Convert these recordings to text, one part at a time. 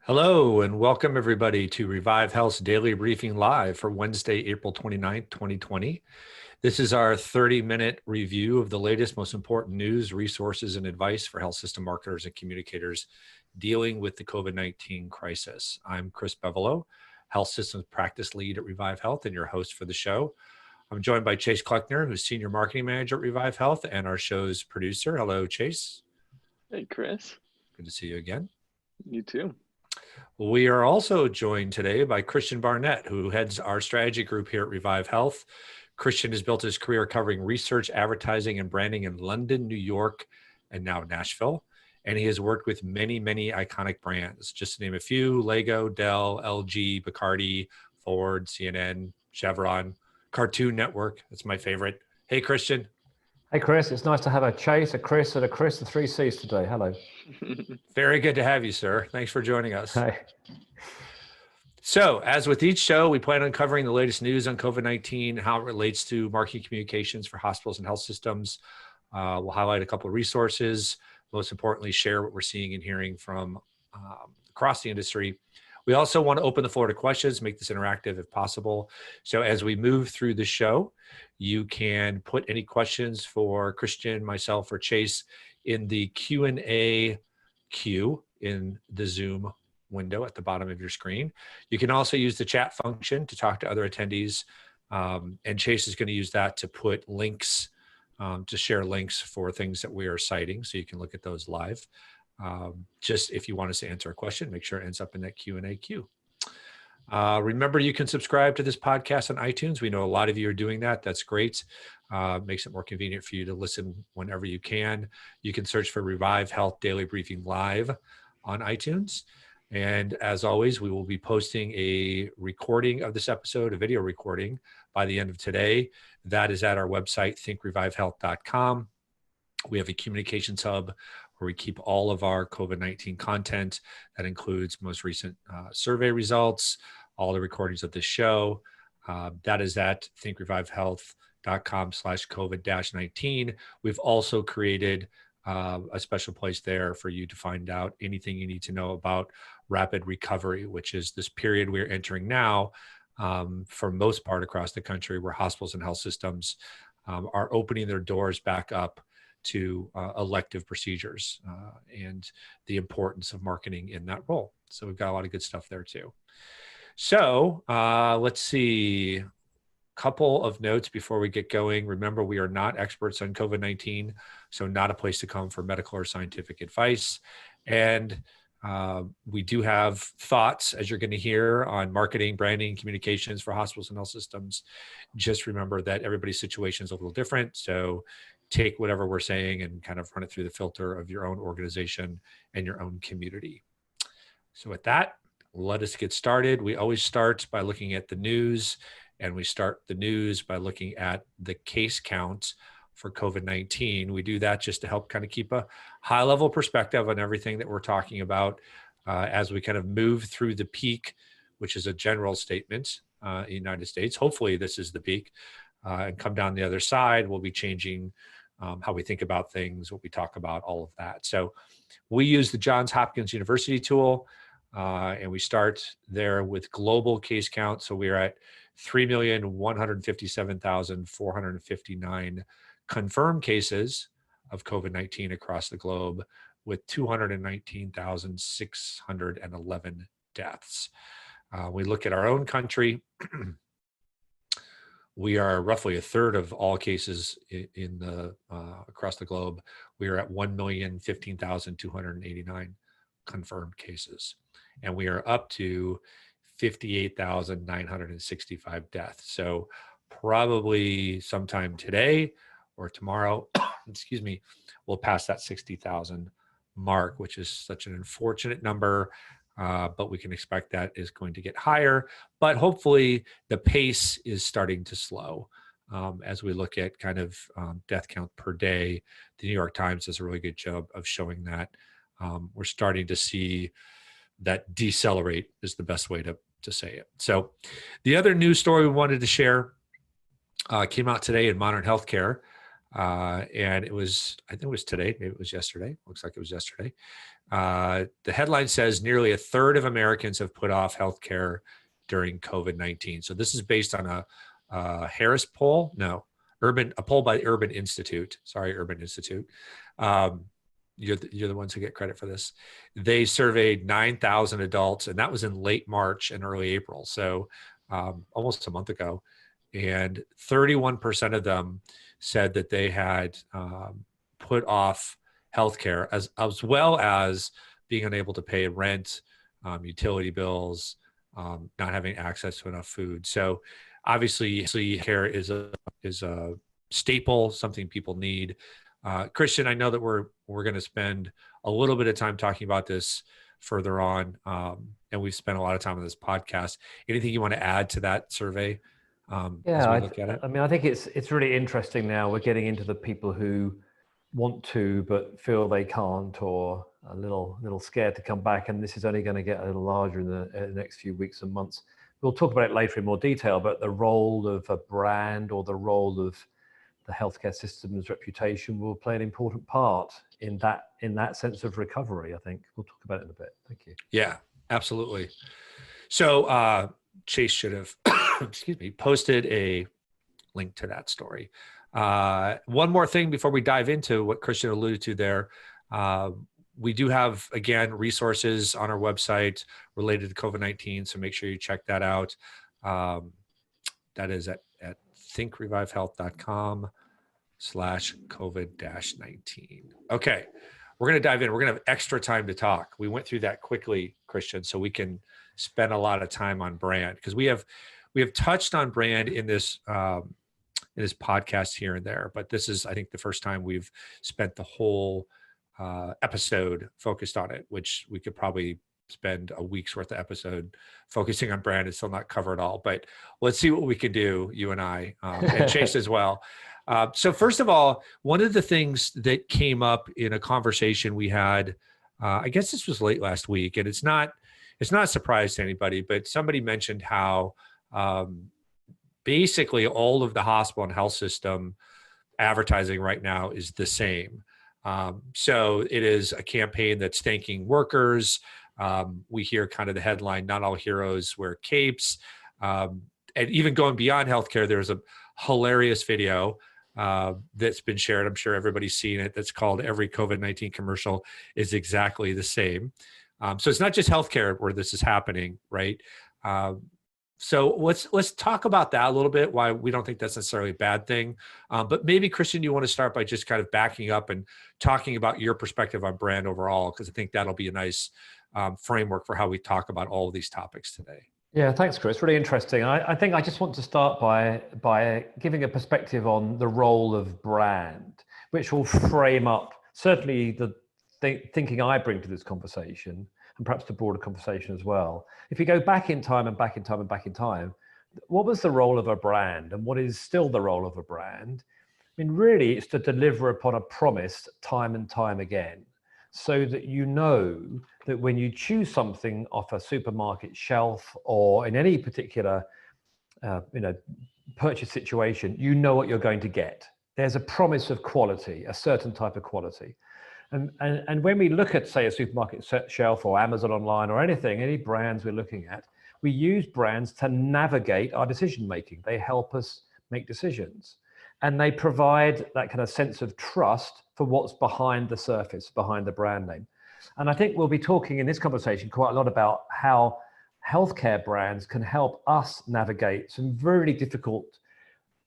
Hello and welcome everybody to Revive Health's Daily Briefing Live for Wednesday, April 29th, 2020. This is our 30-minute review of the latest, most important news, resources, and advice for health system marketers and communicators dealing with the COVID-19 crisis. I'm Chris Bevelo, Health Systems Practice Lead at Revive Health and your host for the show. I'm joined by Chase Kleckner, who's Senior Marketing Manager at Revive Health and our show's producer. Hello, Chase. Hey, Chris. Good to see you again. You too. We are also joined today by Christian Barnett, who heads our strategy group here at Revive Health. Christian has built his career covering research, advertising, and branding in London, New York, and now Nashville. And he has worked with many, many iconic brands. Just to name a few: Lego, Dell, LG, Bacardi, Ford, CNN, Chevron, Cartoon Network. That's my favorite. Hey, Christian. Hey, Chris. It's nice to have a Chase, a Chris, and a Chris, the three C's today. Hello. Very good to have you, sir. Thanks for joining us. Hi. So, as with each show, we plan on covering the latest news on COVID-19, how it relates to marketing communications for hospitals and health systems. We'll highlight a couple of resources. Most importantly, share what we're seeing and hearing from across the industry. We also want to open the floor to questions, make this interactive if possible. So as we move through the show, you can put any questions for Christian, myself, or Chase in the Q&A queue in the Zoom window at the bottom of your screen. You can also use the chat function to talk to other attendees. And Chase is going to use that to put links, to share links for things that we are citing. So you can look at those live. Just if you want us to answer a question, make sure it ends up in that Q&A queue. Remember, you can subscribe to this podcast on iTunes. We know a lot of you are doing that. That's great. Makes it more convenient for you to listen whenever you can. You can search for Revive Health Daily Briefing Live on iTunes. And as always, we will be posting a recording of this episode, a video recording, by the end of today. That is at our website, thinkrevivehealth.com. We have a communications hub where we keep all of our COVID-19 content. That includes most recent survey results, all the recordings of this show. That is at thinkrevivehealth.com/COVID-19. We've also created a special place there for you to find out anything you need to know about rapid recovery, which is this period we're entering now for most part across the country, where hospitals and health systems are opening their doors back up to elective procedures and the importance of marketing in that role. So we've got a lot of good stuff there too. So let's see, a couple of notes before we get going. Remember, we are not experts on COVID-19, so not a place to come for medical or scientific advice. And we do have thoughts, as you're going to hear, on marketing, branding, communications for hospitals and health systems. Just remember that everybody's situation is a little different. So take whatever we're saying and kind of run it through the filter of your own organization and your own community. So with that, let us get started. We always start by looking at the news, and we start the news by looking at the case count for COVID-19. We do that just to help kind of keep a high level perspective on everything that we're talking about as we kind of move through the peak, which is a general statement in the United States. Hopefully this is the peak. And come down the other side, we'll be changing how we think about things, what we talk about, all of that. So we use the Johns Hopkins University tool, and we start there with global case count. So we're at 3,157,459 confirmed cases of COVID-19 across the globe, with 219,611 deaths. We look at our own country. We are roughly a third of all cases in the across the globe. We are at 1,015,289 confirmed cases, and we are up to 58,965 deaths. So probably sometime today or tomorrow, excuse me, we'll pass that 60,000 mark, which is such an unfortunate number. But we can expect that is going to get higher. But hopefully the pace is starting to slow as we look at kind of death count per day. The New York Times does a really good job of showing that. We're starting to see that decelerate is the best way to say it. So the other news story we wanted to share came out today in Modern Healthcare. And it was, I think it was today, maybe it was yesterday. Looks like it was yesterday. The headline says nearly a third of Americans have put off healthcare during COVID-19. So this is based on a Harris poll. No, a poll by Urban Institute. Sorry, Urban Institute. You're the ones who get credit for this. They surveyed 9,000 adults, and that was in late March and early April. So almost a month ago. And 31% of them said that they had put off healthcare as well as being unable to pay rent, utility bills, not having access to enough food. So obviously care is a staple, something people need. Christian, I know that we're going to spend a little bit of time talking about this further on, and we've spent a lot of time on this podcast. Anything you want to add to that survey? As we look at it? I mean, I think it's really interesting now. We're getting into the people who want to but feel they can't, or a little scared to come back, and this is only going to get a little larger in the next few weeks and months. We'll talk about it later in more detail, but the role of a brand or the role of the healthcare system's reputation will play an important part in that sense of recovery. I think we'll talk about it in a bit. Thank you. Yeah, absolutely. So Chase should have, excuse me, posted a link to that story. One more thing before we dive into what Christian alluded to there. We do have, again, resources on our website related to COVID-19, so make sure you check that out. That is at thinkrevivehealth.com/COVID-19. Okay, we're going to dive in. We're going to have extra time to talk. We went through that quickly, Christian, so we can spend a lot of time on brand, because we have touched on brand in this podcast here and there, but this is, I think, the first time we've spent the whole episode focused on it, which we could probably spend a week's worth of episode focusing on brand and still not cover it all. But let's see what we can do, you and I, and Chase as well. So first of all, one of the things that came up in a conversation we had, I guess this was late last week, and it's not a surprise to anybody, but somebody mentioned how basically all of the hospital and health system advertising right now is the same. So it is a campaign that's thanking workers. We hear kind of the headline, "Not all heroes wear capes." And even going beyond healthcare, there's a hilarious video that's been shared. I'm sure everybody's seen it. That's called "Every COVID-19 commercial is exactly the same." So it's not just healthcare where this is happening, right? So let's talk about that a little bit, why we don't think that's necessarily a bad thing. But maybe, Christian, you want to start by just kind of backing up and talking about your perspective on brand overall, because I think that'll be a nice framework for how we talk about all of these topics today. Yeah, thanks, Chris. Really interesting. I think I just want to start by giving a perspective on the role of brand, which will frame up certainly the thinking I bring to this conversation, and perhaps the broader conversation as well. If you go back in time and back in time and back in time, what was the role of a brand, and what is still the role of a brand? I mean, really, it's to deliver upon a promise time and time again, so that you know that when you choose something off a supermarket shelf or in any particular purchase situation, you know what you're going to get. There's a promise of quality, a certain type of quality. And when we look at, say, a supermarket shelf or Amazon online or anything, any brands we're looking at, we use brands to navigate our decision making. They help us make decisions, and they provide that kind of sense of trust for what's behind the surface, behind the brand name. And I think we'll be talking in this conversation quite a lot about how healthcare brands can help us navigate some really difficult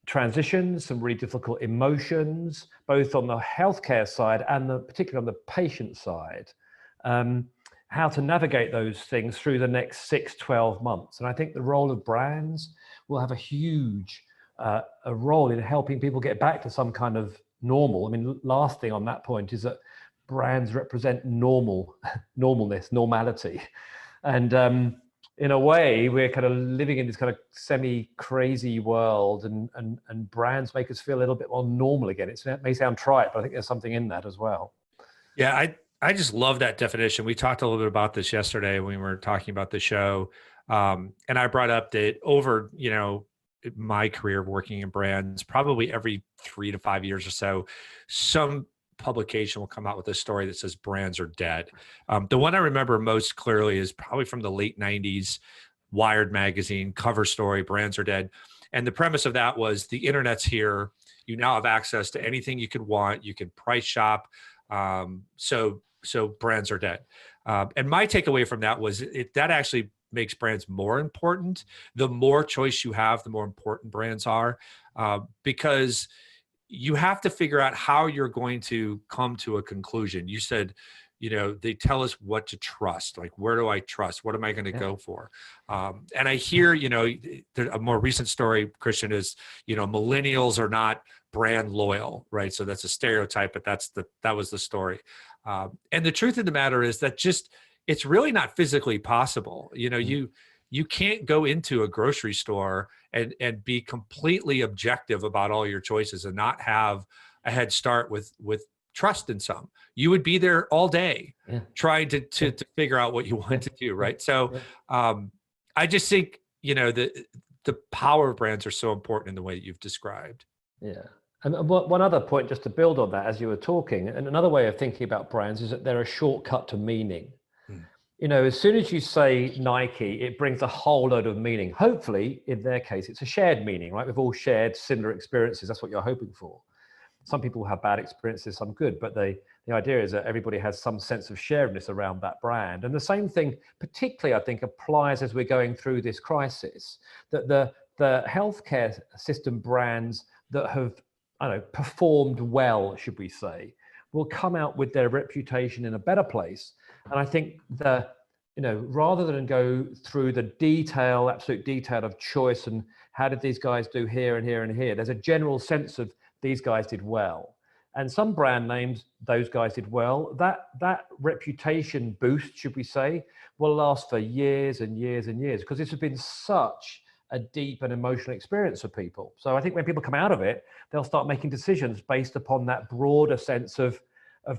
transitions, some really difficult emotions, both on the healthcare side and particularly on the patient side, how to navigate those things through the next 6-12 months. And I think the role of brands will have a huge a role in helping people get back to some kind of normal. I mean, last thing on that point is that brands represent normalness, normality. And in a way, we're kind of living in this kind of semi-crazy world, and brands make us feel a little bit more normal again. It may sound trite, but I think there's something in that as well. Yeah, I just love that definition. We talked a little bit about this yesterday when we were talking about the show. And I brought up that over, my career of working in brands, probably every 3 to 5 years or so, some publication will come out with a story that says brands are dead. The one I remember most clearly is probably from the late 90s, Wired magazine, cover story, brands are dead. And the premise of that was the internet's here. You now have access to anything you could want. You can price shop. So brands are dead. And my takeaway from that was that actually makes brands more important. The more choice you have, the more important brands are, because you have to figure out how you're going to come to a conclusion. You said, they tell us what to trust. Like, where do I trust? What am I going to go for? And I hear, a more recent story, Christian, is, millennials are not brand loyal, right? So that's a stereotype, but that was the story. And the truth of the matter is that it's really not physically possible. You can't go into a grocery store and be completely objective about all your choices and not have a head start with trust in some. You would be there all day trying to figure out what you want to do, right? So I just think, the power of brands are so important in the way that you've described. Yeah. And one other point, just to build on that, as you were talking, and another way of thinking about brands is that they're a shortcut to meaning. As soon as you say Nike, it brings a whole load of meaning. Hopefully, in their case, it's a shared meaning, right? We've all shared similar experiences. That's what you're hoping for. Some people have bad experiences, some good, but the idea is that everybody has some sense of sharedness around that brand. And the same thing, particularly, I think, applies as we're going through this crisis, that the healthcare system brands that have, performed well, should we say, will come out with their reputation in a better place. And I think rather than go through the absolute detail of choice and how did these guys do here and here and here, there's a general sense of these guys did well. And some brand names, those guys did well. That reputation boost, should we say, will last for years and years and years, because this has been such a deep and emotional experience for people. So I think when people come out of it, they'll start making decisions based upon that broader sense of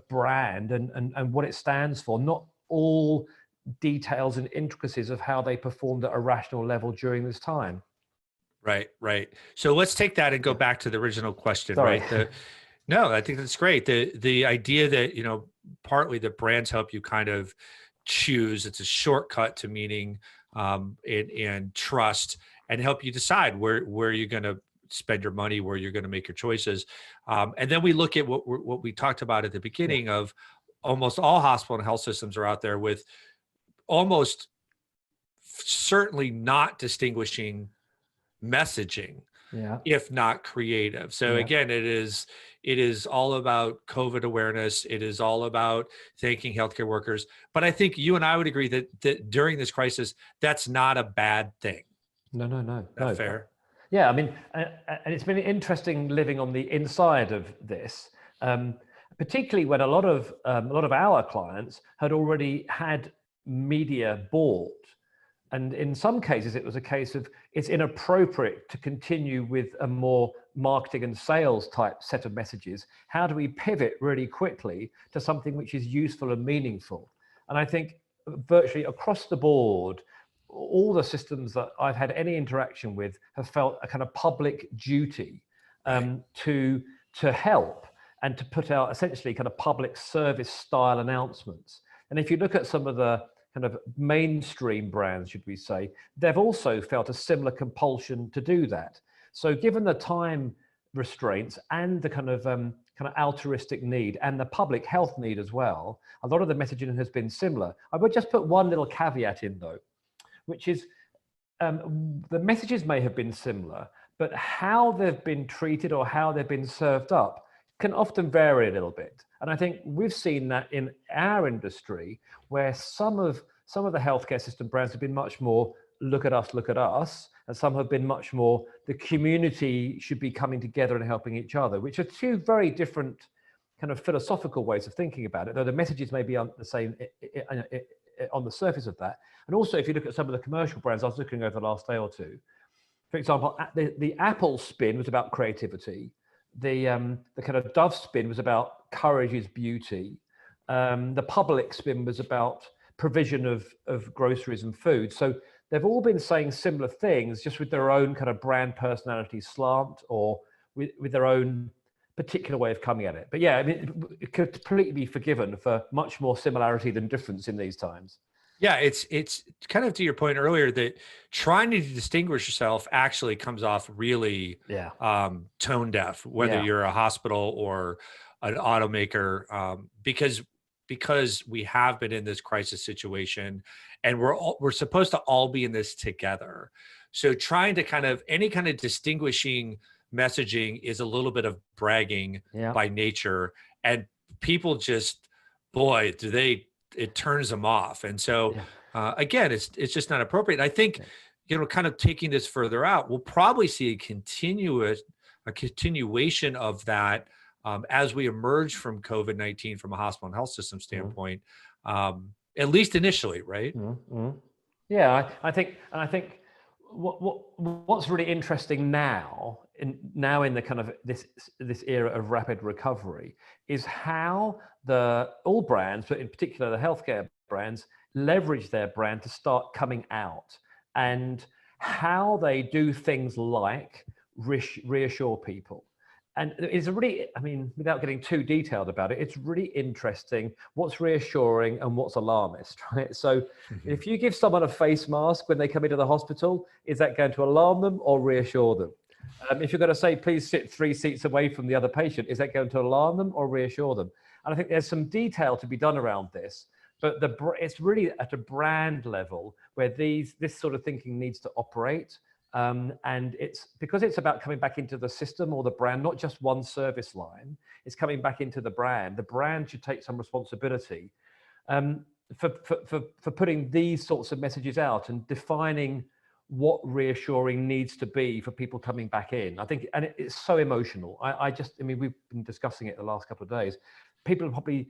brand and what it stands for, not all details and intricacies of how they performed at a rational level during this time. Right. So let's take that and go back to the original question, Sorry. right? No, I think that's great. The idea that, partly the brands help you kind of choose, it's a shortcut to meaning and trust, and help you decide where you're going to spend your money, where you're going to make your choices. And then we look at what we talked about at the beginning of almost all hospital and health systems are out there with almost certainly not distinguishing messaging, if not creative. So again, it is all about COVID awareness. It is all about thanking healthcare workers. But I think you and I would agree that during this crisis, that's not a bad thing. No. Not fair. Yeah, I mean, and it's been interesting living on the inside of this, particularly when a lot of our clients had already had media bought. And in some cases, it was a case of it's inappropriate to continue with a more marketing and sales type set of messages. How do we pivot really quickly to something which is useful and meaningful? And I think virtually across the board, all the systems that I've had any interaction with have felt a kind of public duty to help and to put out essentially kind of public service style announcements. And if you look at some of the kind of mainstream brands, should we say, they've also felt a similar compulsion to do that. So given the time restraints and the kind of altruistic need and the public health need as well, a lot of the messaging has been similar. I would just put one little caveat in though, which is the messages may have been similar, but how they've been treated or how they've been served up can often vary a little bit. And I think we've seen that in our industry, where some of the healthcare system brands have been much more look at us, and some have been much more the community should be coming together and helping each other, which are two very different kind of philosophical ways of thinking about it, though the messages may be on the same on the surface of that. And also, if you look at some of the commercial brands, I was looking over the last day or two, for example, the Apple spin was about creativity. The kind of Dove spin was about courage is beauty. The Public spin was about provision of groceries and food. So they've all been saying similar things, just with their own kind of brand personality slant or with their own particular way of coming at it. But yeah, I mean, it could completely be forgiven for much more similarity than difference in these times. Yeah, it's kind of to your point earlier that trying to distinguish yourself actually comes off really tone deaf, whether you're a hospital or an automaker, because we have been in this crisis situation, and we're supposed to all be in this together. So trying to kind of any kind of distinguishing messaging is a little bit of bragging by nature, and people just, boy, it turns them off. And so again, it's just not appropriate. And I think, kind of taking this further out, we'll probably see a continuation of that as we emerge from COVID-19 from a hospital and health system standpoint, at least initially, right? Yeah, I think what's really interesting now in the kind of this era of rapid recovery is how all brands, but in particular the healthcare brands, leverage their brand to start coming out, and how they do things like reassure people. And it's really, I mean, without getting too detailed about it, it's really interesting what's reassuring and what's alarmist, right? So if you give someone a face mask when they come into the hospital, is that going to alarm them or reassure them? If you're going to say, please sit 3 seats away from the other patient, is that going to alarm them or reassure them? And I think there's some detail to be done around this, but it's really at a brand level where this sort of thinking needs to operate. And it's because it's about coming back into the system or the brand, not just one service line. It's coming back into the brand. The brand should take some responsibility for putting these sorts of messages out and defining what reassuring needs to be for people coming back in. I think, and it's so emotional. I mean, we've been discussing it the last couple of days. People are probably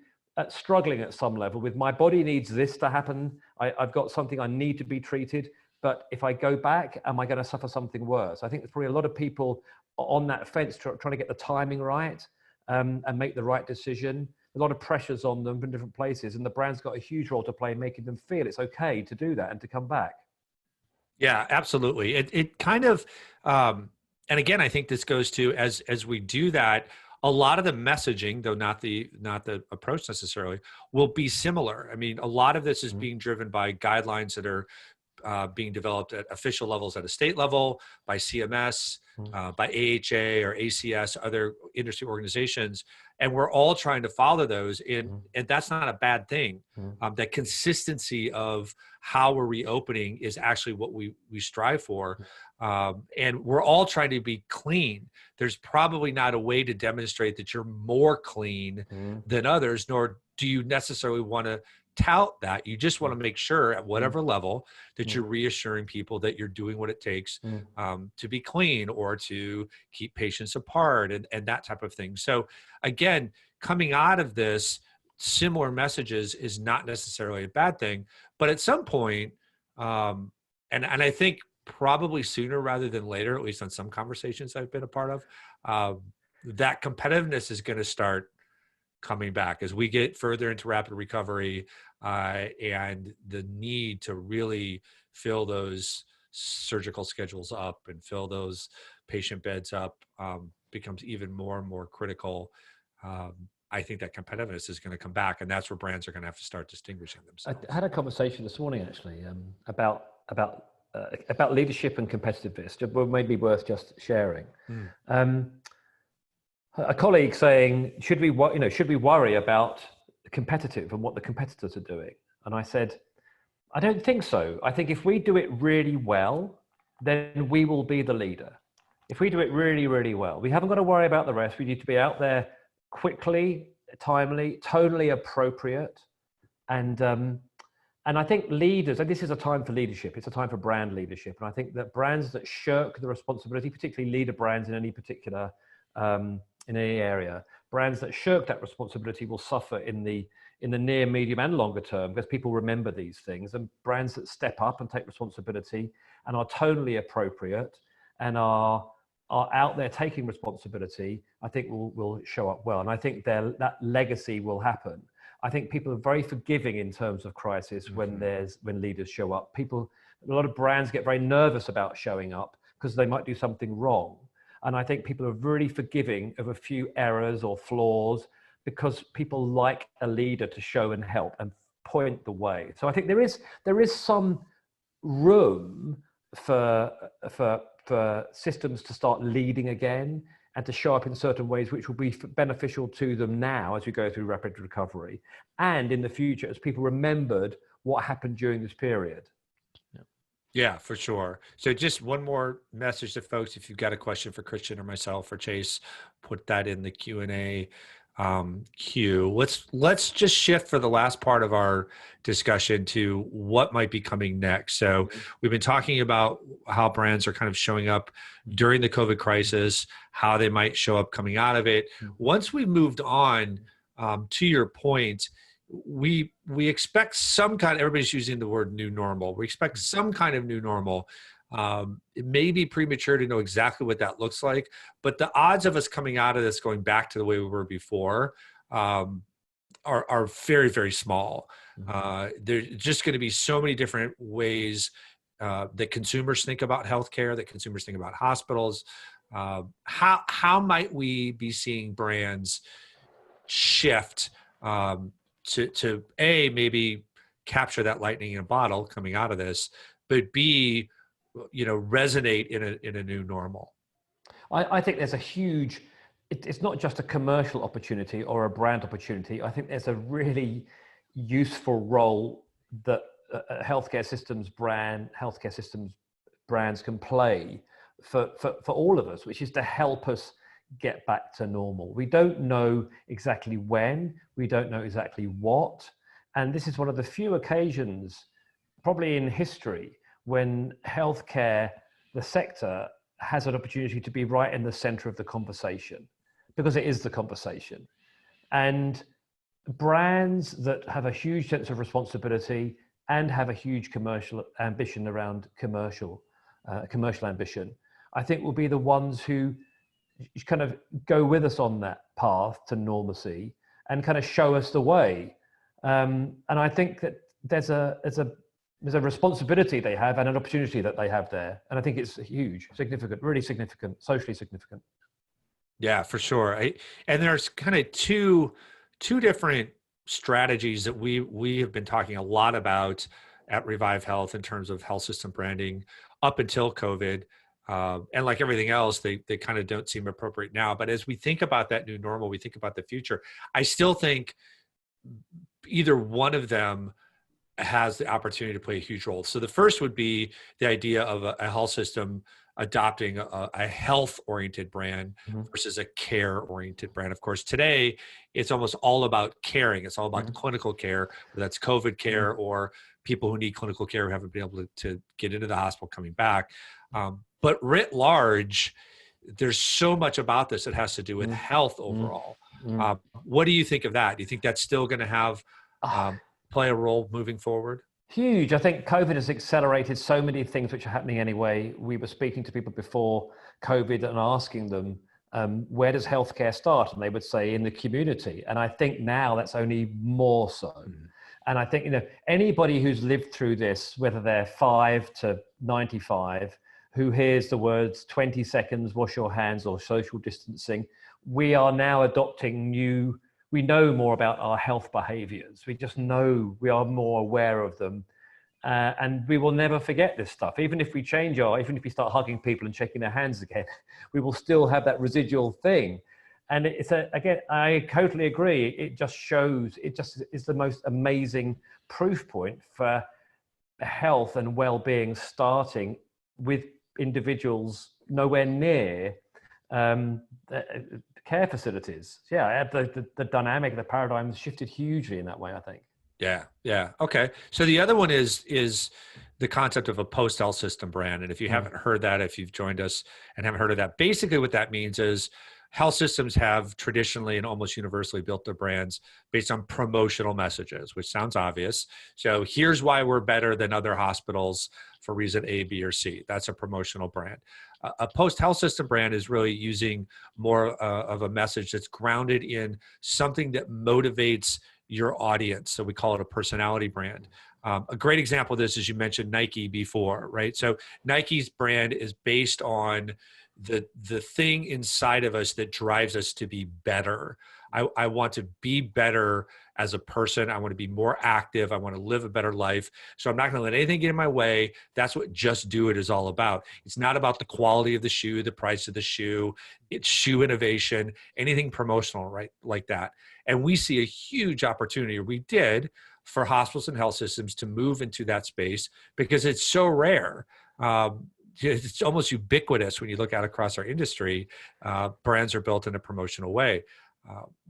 struggling at some level with, my body needs this to happen. I've got something I need to be treated. But if I go back, am I going to suffer something worse? I think there's probably a lot of people on that fence trying to get the timing right and make the right decision. A lot of pressures on them from different places, and the brand's got a huge role to play in making them feel it's okay to do that and to come back. Yeah, absolutely. It kind of, and again, I think this goes to as we do that, a lot of the messaging, though not the approach necessarily, will be similar. I mean, a lot of this is being driven by guidelines that are being developed at official levels at a state level, by CMS, by AHA or ACS, other industry organizations. And we're all trying to follow those, and that's not a bad thing. That consistency of how we're reopening is actually what we strive for. And we're all trying to be clean. There's probably not a way to demonstrate that you're more clean than others, nor do you necessarily want to tout that. You just want to make sure at whatever level that you're reassuring people that you're doing what it takes to be clean or to keep patients apart and that type of thing. So again, coming out of this, similar messages is not necessarily a bad thing, but at some point, and I think probably sooner rather than later, at least on some conversations I've been a part of, that competitiveness is going to start coming back as we get further into rapid recovery, and the need to really fill those surgical schedules up and fill those patient beds up becomes even more and more critical. I think that competitiveness is going to come back, and that's where brands are going to have to start distinguishing themselves. I had a conversation this morning actually about leadership and competitiveness. Maybe worth just sharing. A colleague saying, should we worry about the competitive and what the competitors are doing? And I said, I don't think so. I think if we do it really well, then we will be the leader. If we do it really, really well, we haven't got to worry about the rest. We need to be out there quickly, timely, tonally appropriate. And I think leaders, and this is a time for leadership, it's a time for brand leadership. And I think that brands that shirk the responsibility, particularly leader brands in any particular in any area, brands that shirk that responsibility will suffer in the near, medium, and longer term, because people remember these things. And brands that step up and take responsibility and are tonally appropriate and are out there taking responsibility, I think will show up well. And I think that legacy will happen. I think people are very forgiving in terms of crisis when leaders show up. A lot of brands get very nervous about showing up because they might do something wrong. And I think people are really forgiving of a few errors or flaws because people like a leader to show and help and point the way. So I think there is some room for systems to start leading again and to show up in certain ways which will be beneficial to them now as we go through rapid recovery, and in the future as people remembered what happened during this period. Yeah, for sure. So just one more message to folks. If you've got a question for Christian or myself or Chase, put that in the Q&A queue. Let's just shift for the last part of our discussion to what might be coming next. So we've been talking about how brands are kind of showing up during the COVID crisis, how they might show up coming out of it. Once we moved on, to your point, we expect some kind, everybody's using the word new normal. We expect some kind of new normal. It may be premature to know exactly what that looks like, but the odds of us coming out of this going back to the way we were before are very, very small. There's just going to be so many different ways that consumers think about healthcare, that consumers think about hospitals. How might we be seeing brands shift to A, maybe capture that lightning in a bottle coming out of this, but B, resonate in a new normal? I think there's a huge, it's not just a commercial opportunity or a brand opportunity. I think there's a really useful role that healthcare systems brands can play for all of us, which is to help us get back to normal. We don't know exactly when, we don't know exactly what. And this is one of the few occasions, probably in history, when healthcare, the sector, has an opportunity to be right in the center of the conversation, because it is the conversation. And brands that have a huge sense of responsibility and have a huge commercial ambition around commercial ambition, I think will be the ones who kind of go with us on that path to normalcy and kind of show us the way. And I think that there's a responsibility they have and an opportunity that they have there. And I think it's huge, significant, really significant, socially significant. Yeah, for sure. And there's kind of two different strategies that we have been talking a lot about at Revive Health in terms of health system branding up until COVID. And like everything else, they kind of don't seem appropriate now. But as we think about that new normal, we think about the future, I still think either one of them has the opportunity to play a huge role. So the first would be the idea of a health system adopting a health-oriented brand versus a care-oriented brand. Of course, today, it's almost all about caring. It's all about clinical care, whether that's COVID care or people who need clinical care who haven't been able to get into the hospital coming back. But writ large, there's so much about this that has to do with health overall. What do you think of that? Do you think that's still going to have play a role moving forward? Huge. I think COVID has accelerated so many things which are happening anyway. We were speaking to people before COVID and asking them, where does healthcare start? And they would say in the community. And I think now that's only more so. And I think, anybody who's lived through this, whether they're 5 to 95, who hears the words 20 seconds, wash your hands, or social distancing, we are now adopting we know more about our health behaviors. We just know, we are more aware of them. And we will never forget this stuff. Even if we even if we start hugging people and shaking their hands again, we will still have that residual thing. And again, I totally agree. It just is the most amazing proof point for health and well-being starting with individuals nowhere near care facilities. Yeah, the dynamic, the paradigm shifted hugely in that way, I think. Yeah. Okay. So the other one is the concept of a post-health system brand. And if you haven't heard that, if you've joined us and haven't heard of that, basically what that means is health systems have traditionally and almost universally built their brands based on promotional messages, which sounds obvious. So here's why we're better than other hospitals for reason A, B, or C. That's a promotional brand. A post-health system brand is really using more of a message that's grounded in something that motivates your audience. So we call it a personality brand. A great example of this is you mentioned Nike before, right? So Nike's brand is based on the thing inside of us that drives us to be better. I want to be better as a person. I want to be more active. I want to live a better life. So I'm not going to let anything get in my way. That's what Just Do It is all about. It's not about the quality of the shoe, the price of the shoe. It's shoe innovation, anything promotional, right? Like that. And we see a huge opportunity, or we did, for hospitals and health systems to move into that space because it's so rare. It's almost ubiquitous when you look out across our industry. Brands are built in a promotional way.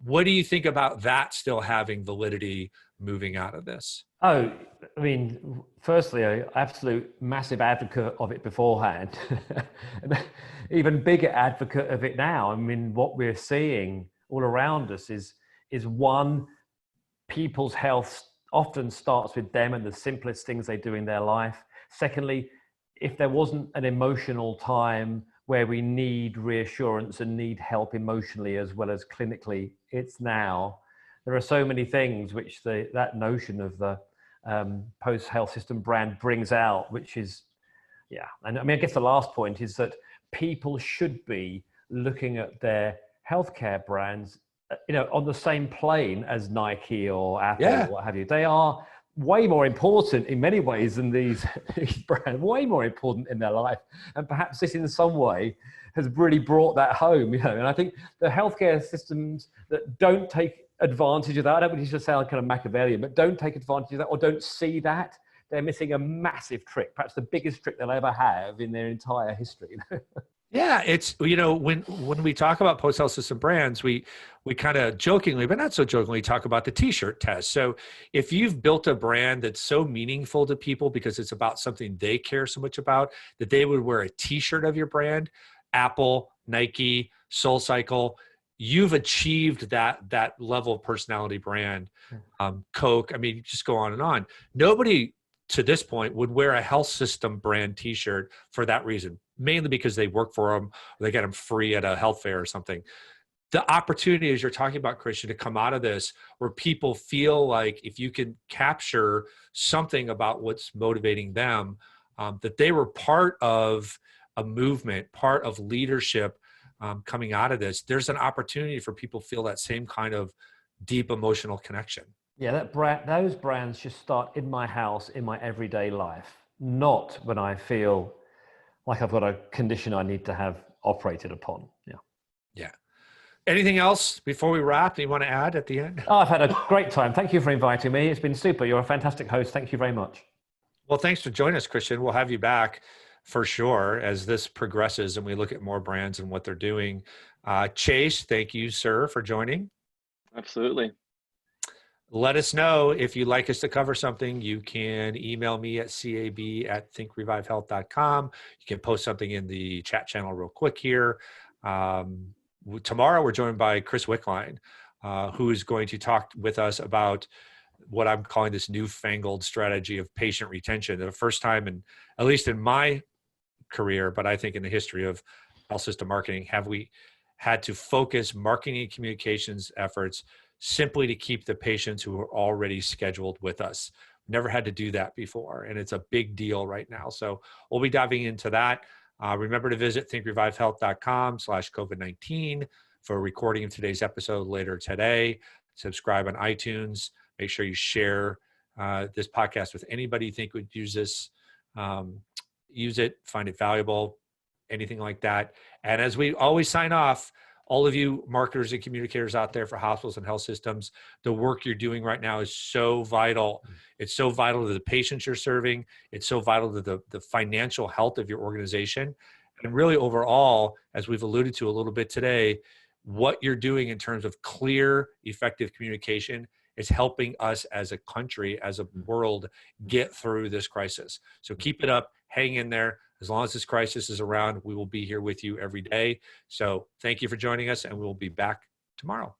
What do you think about that still having validity moving out of this? Oh, I mean, firstly, an absolute massive advocate of it beforehand. And even bigger advocate of it now. I mean, what we're seeing all around us is one, people's health often starts with them and the simplest things they do in their life. Secondly, if there wasn't an emotional time where we need reassurance and need help emotionally as well as clinically, it's now. There are so many things which that notion of the post-health system brand brings out, which is, yeah. And I mean, I guess the last point is that people should be looking at their healthcare brands, on the same plane as Nike or Apple or what have you. They are way more important in many ways than these brands, way more important in their life. And perhaps this in some way has really brought that home, and I think the healthcare systems that don't take advantage of that, I don't want you to sound kind of Machiavellian, but don't take advantage of that or don't see that, they're missing a massive trick, perhaps the biggest trick they'll ever have in their entire history. Yeah, it's, when we talk about post-health system brands, we kind of jokingly, but not so jokingly, talk about the t-shirt test. So if you've built a brand that's so meaningful to people because it's about something they care so much about that they would wear a t-shirt of your brand, Apple, Nike, SoulCycle, you've achieved that level of personality brand. Coke, I mean, just go on and on. Nobody to this point would wear a health system brand t-shirt for that reason, mainly because they work for them, or they get them free at a health fair or something. The opportunity, as you're talking about, Christian, to come out of this where people feel like if you can capture something about what's motivating them, that they were part of a movement, part of leadership coming out of this, there's an opportunity for people to feel that same kind of deep emotional connection. Yeah, those brands should start in my house, in my everyday life, not when I feel like I've got a condition I need to have operated upon. Yeah. Anything else before we wrap that you want to add at the end? Oh, I've had a great time. Thank you for inviting me. It's been super. You're a fantastic host. Thank you very much. Well, thanks for joining us, Christian. We'll have you back for sure as this progresses and we look at more brands and what they're doing. Chase, thank you, sir, for joining. Absolutely. Let us know if you'd like us to cover something. You can email me at cab@thinkrevivehealth.com. You can post something in the chat channel real quick here. Tomorrow, we're joined by Chris Wickline, who is going to talk with us about what I'm calling this newfangled strategy of patient retention. The first time, at least in my career, but I think in the history of health system marketing, have we had to focus marketing and communications efforts simply to keep the patients who are already scheduled with us. Never had to do that before, and it's a big deal right now. So we'll be diving into that. Remember to visit thinkrevivehealth.com/COVID-19 for a recording of today's episode later today. Subscribe on iTunes. Make sure you share this podcast with anybody you think would use this. Use it, find it valuable, anything like that. And as we always sign off, all of you marketers and communicators out there for hospitals and health systems, the work you're doing right now is so vital. It's so vital to the patients you're serving. It's so vital to the financial health of your organization. And really overall, as we've alluded to a little bit today, what you're doing in terms of clear, effective communication is helping us as a country, as a world, get through this crisis. So keep it up, hang in there. As long as this crisis is around, we will be here with you every day. So thank you for joining us, and we will be back tomorrow.